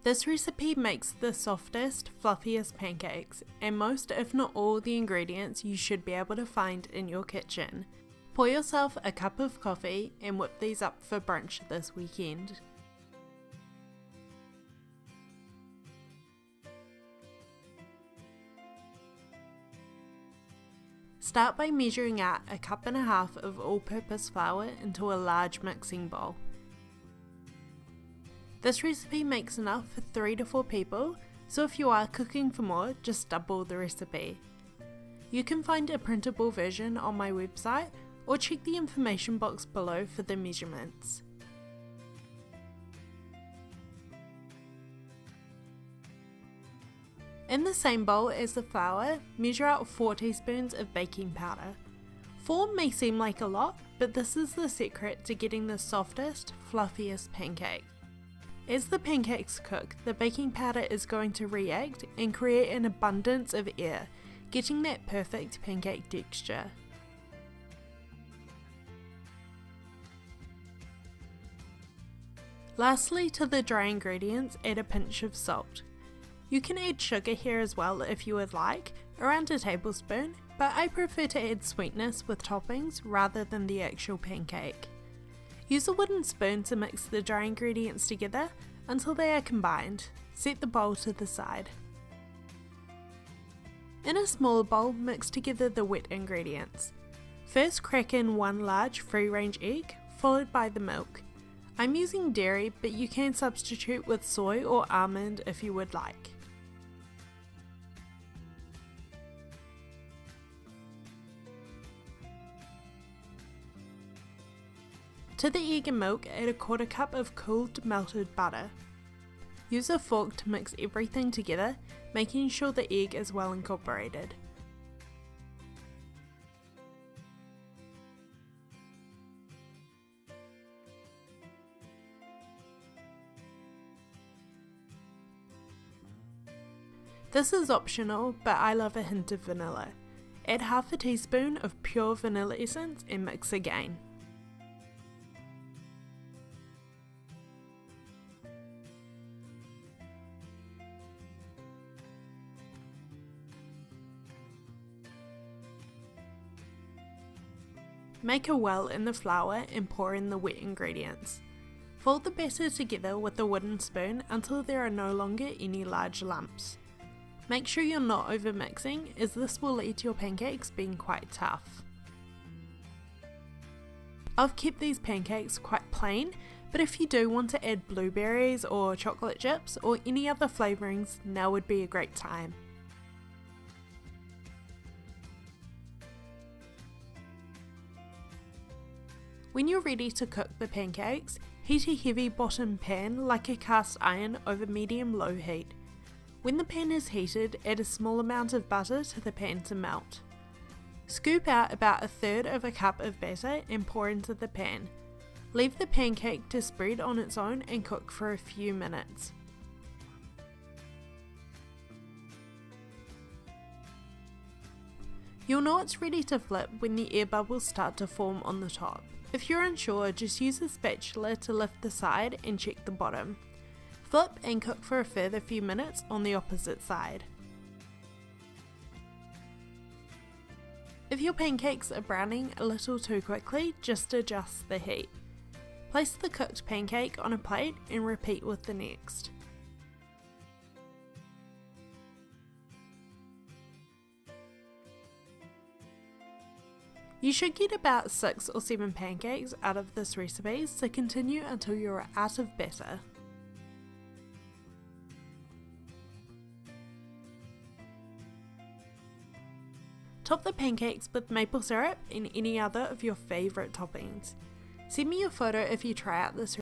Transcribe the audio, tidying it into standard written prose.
This recipe makes the softest, fluffiest pancakes, and most if not all the ingredients you should be able to find in your kitchen. Pour yourself a cup of coffee and whip these up for brunch this weekend. Start by measuring out a cup and a half of all-purpose flour into a large mixing bowl. This recipe makes enough for 3 to 4 people, so if you are cooking for more, just double the recipe. You can find a printable version on my website or check the information box below for the measurements. In the same bowl as the flour, measure out 4 teaspoons of baking powder. 4 may seem like a lot, but this is the secret to getting the softest, fluffiest pancake. As the pancakes cook, the baking powder is going to react and create an abundance of air, getting that perfect pancake texture. Lastly, to the dry ingredients, add a pinch of salt. You can add sugar here as well if you would like, around a tablespoon, but I prefer to add sweetness with toppings rather than the actual pancake. Use a wooden spoon to mix the dry ingredients together until they are combined. Set the bowl to the side. In a smaller bowl, mix together the wet ingredients. First, crack in 1 large free-range egg, followed by the milk. I'm using dairy, but you can substitute with soy or almond if you would like. To the egg and milk, add a 1/4 cup of cooled melted butter. Use a fork to mix everything together, making sure the egg is well incorporated. This is optional, but I love a hint of vanilla. Add half a teaspoon of pure vanilla essence and mix again. Make a well in the flour and pour in the wet ingredients. Fold the batter together with a wooden spoon until there are no longer any large lumps. Make sure you're not over mixing, as this will lead to your pancakes being quite tough. I've kept these pancakes quite plain, but if you do want to add blueberries or chocolate chips or any other flavourings, now would be a great time. When you're ready to cook the pancakes, heat a heavy bottom pan like a cast iron over medium-low heat. When the pan is heated, add a small amount of butter to the pan to melt. Scoop out about 1/3 of a cup of batter and pour into the pan. Leave the pancake to spread on its own and cook for a few minutes. You'll know it's ready to flip when the air bubbles start to form on the top. If you're unsure, just use a spatula to lift the side and check the bottom. Flip and cook for a further few minutes on the opposite side. If your pancakes are browning a little too quickly, just adjust the heat. Place the cooked pancake on a plate and repeat with the next. You should get about 6 or 7 pancakes out of this recipe, so continue until you're out of batter. Top the pancakes with maple syrup and any other of your favourite toppings. Send me a photo if you try out this